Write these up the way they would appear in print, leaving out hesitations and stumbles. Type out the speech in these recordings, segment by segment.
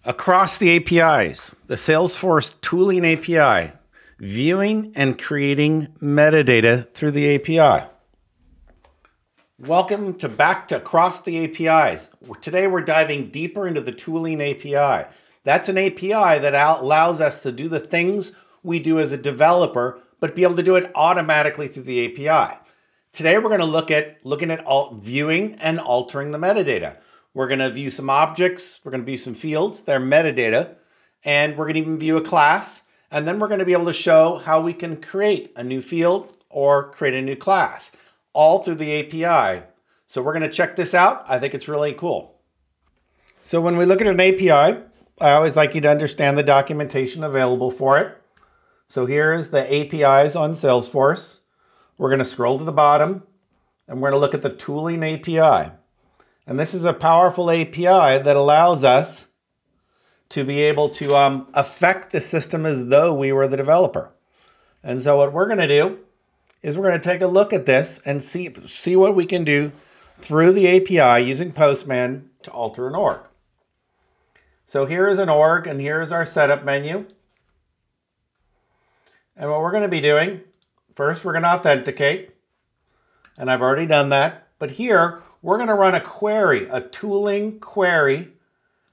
Across the APIs, the Salesforce Tooling API, viewing and creating metadata through the API. Welcome back to Across the APIs. Today we're diving deeper into the Tooling API. That's an API that allows us to do the things we do as a developer, but be able to do it automatically through the API. Today we're going to look at viewing and altering the metadata. We're going to view some objects, we're going to view some fields, they're metadata, and we're going to even view a class, and then we're going to be able to show how we can create a new field or create a new class, all through the API. So we're going to check this out. I think it's really cool. So when we look at an API, I always like you to understand the documentation available for it. So here's the APIs on Salesforce. We're going to scroll to the bottom, and we're going to look at the Tooling API. And this is a powerful API that allows us to be able to affect the system as though we were the developer. And so what we're going to do is we're going to take a look at this and see what we can do through the API using Postman to alter an org. So here is an org, and here is our setup menu. And what we're going to be doing, first we're going to authenticate. And I've already done that. But here, we're going to run a query, a tooling query,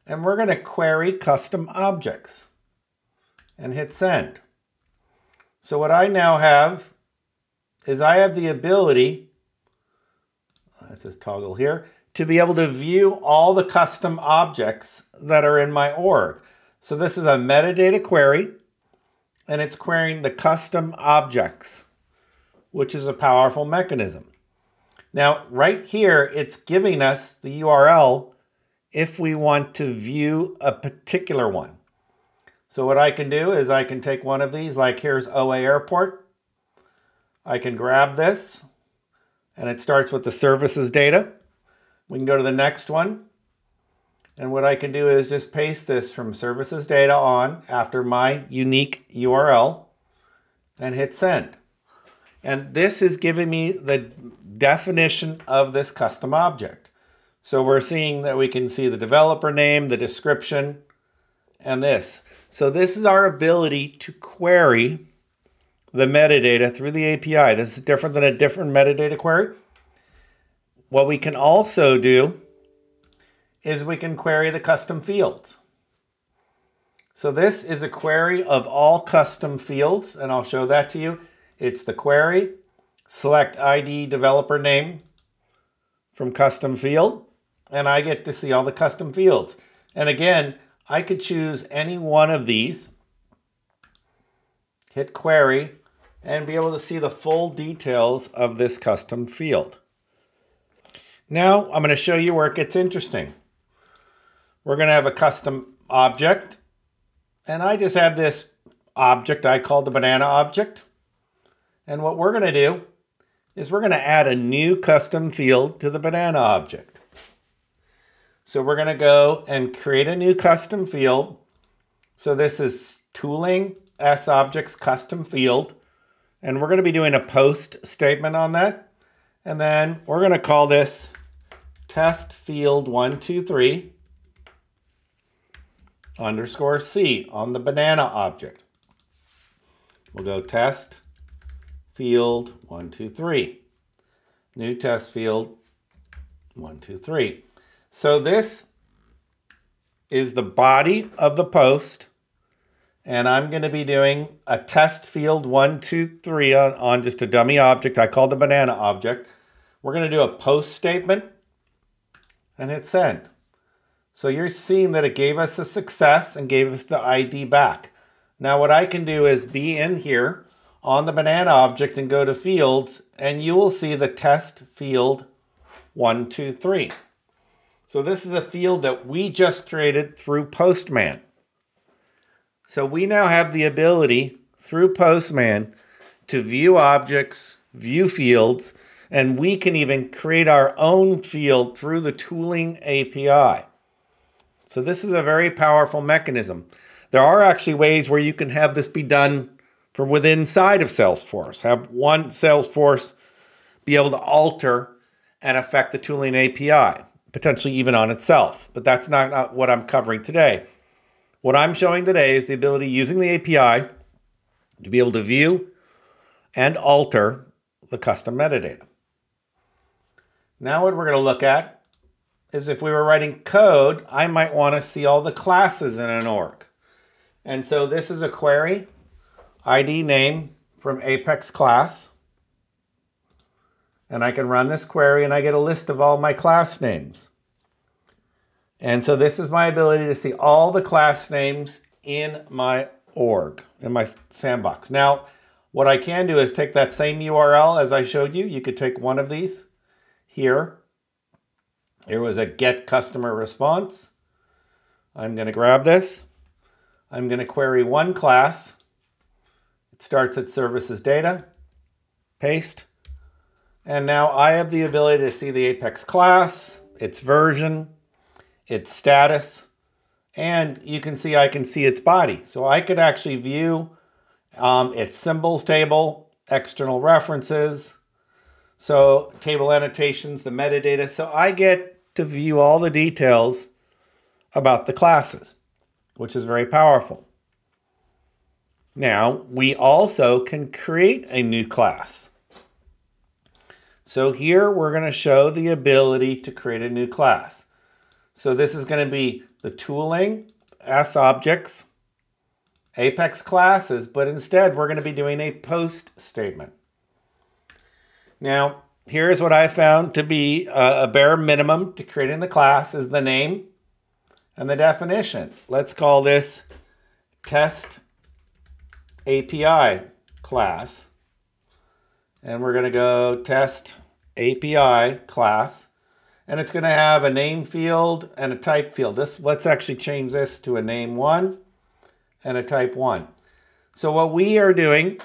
and we're going to query custom objects and hit send. So what I now have is I have the ability, that's this toggle here, to be able to view all the custom objects that are in my org. So this is a metadata query, and it's querying the custom objects, which is a powerful mechanism. Now, right here, it's giving us the URL if we want to view a particular one. So what I can do is I can take one of these, like here's OA Airport. I can grab this, and it starts with the services data. We can go to the next one. And what I can do is just paste this from services data on after my unique URL and hit send. And this is giving me the definition of this custom object. So we're seeing that we can see the developer name, the description, and this. So this is our ability to query the metadata through the API. This is different than a different metadata query. What we can also do is we can query the custom fields. So this is a query of all custom fields, and I'll show that to you. It's the query, select ID developer name from custom field, and I get to see all the custom fields. And again, I could choose any one of these, hit query, and be able to see the full details of this custom field. Now I'm going to show you where it gets interesting. We're going to have a custom object, and I just have this object I call the banana object. And what we're going to do is we're going to add a new custom field to the banana object. So we're going to go and create a new custom field. So this is tooling S-objects custom field. And we're going to be doing a post statement on that. And then we're going to call this test field 123 underscore C on the banana object. We'll go test field 123. New test field 123. So this is the body of the post, and I'm going to be doing a test field 123 on just a dummy object I call the banana object. We're going to do a post statement and hit send. So you're seeing that it gave us a success and gave us the ID back. Now what I can do is be in here on the banana object and go to fields, and you will see the test field 123. So this is a field that we just created through Postman. So we now have the ability through Postman to view objects, view fields, and we can even create our own field through the Tooling API. So this is a very powerful mechanism. There are actually ways where you can have this be done from within inside of Salesforce. Have one Salesforce be able to alter and affect the Tooling API, potentially even on itself. But that's not what I'm covering today. What I'm showing today is the ability using the API to be able to view and alter the custom metadata. Now what we're going to look at is if we were writing code, I might want to see all the classes in an org. And so this is a query, ID name from Apex class. And I can run this query and I get a list of all my class names. And so this is my ability to see all the class names in my org, in my sandbox. Now, what I can do is take that same URL as I showed you. You could take one of these here. Here was a get customer response. I'm going to grab this. I'm going to query one class. It starts at services data. Paste. And now I have the ability to see the Apex class, its version, its status, and you can see I can see its body. So I could actually view its symbols table, external references, so table annotations, the metadata. So I get to view all the details about the classes, which is very powerful. Now, we also can create a new class. So here we're going to show the ability to create a new class. So this is going to be the tooling, S objects, Apex classes, but instead we're going to be doing a post statement. Now, here's what I found to be a bare minimum to creating the class is the name and the definition. Let's call this test API class. And we're going to go test API class. And it's going to have a name field and a type field. Let's actually change this to a name 1 and a type 1. So what we are doing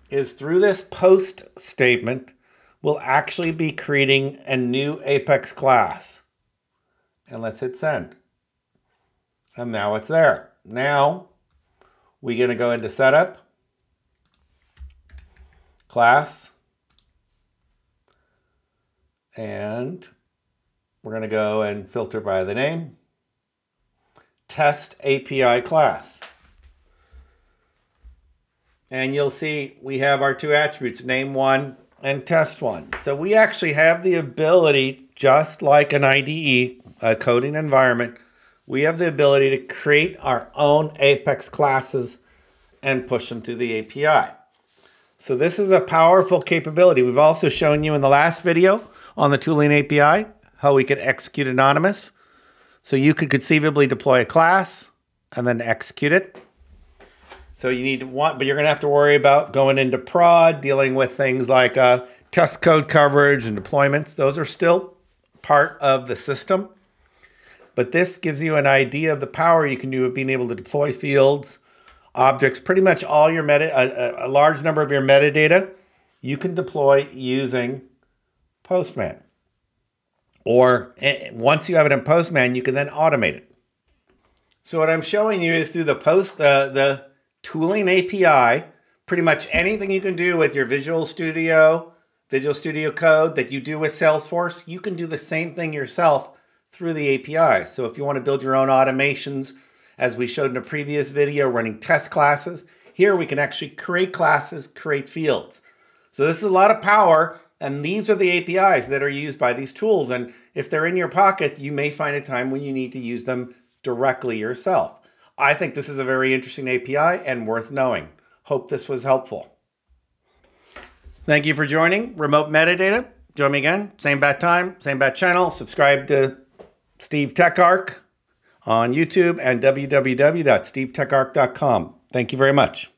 is through this post statement, we'll actually be creating a new Apex class. And let's hit send. And now it's there. Now we're going to go into setup, class, and we're going to go and filter by the name, test API class. And you'll see we have our two attributes, name 1 and test 1. So we actually have the ability, just like an IDE, a coding environment, we have the ability to create our own Apex classes and push them through the API. So this is a powerful capability. We've also shown you in the last video on the ToolingAPI how we could execute anonymous. So you could conceivably deploy a class and then execute it. So you need to but you're going to have to worry about going into prod, dealing with things like test code coverage and deployments. Those are still part of the system. But this gives you an idea of the power you can do of being able to deploy fields, objects, pretty much all your a large number of your metadata you can deploy using Postman. Or once you have it in Postman, you can then automate it. So what I'm showing you is through the tooling API, pretty much anything you can do with your Visual Studio Code that you do with Salesforce, you can do the same thing yourself through the API. So if you want to build your own automations, as we showed in a previous video, running test classes, here we can actually create classes, create fields. So this is a lot of power, and these are the APIs that are used by these tools. And if they're in your pocket, you may find a time when you need to use them directly yourself. I think this is a very interesting API and worth knowing. Hope this was helpful. Thank you for joining Remote Metadata. Join me again, same bat time, same bat channel. Subscribe to SteveTechArc on YouTube and www.stevetecharc.com. Thank you very much.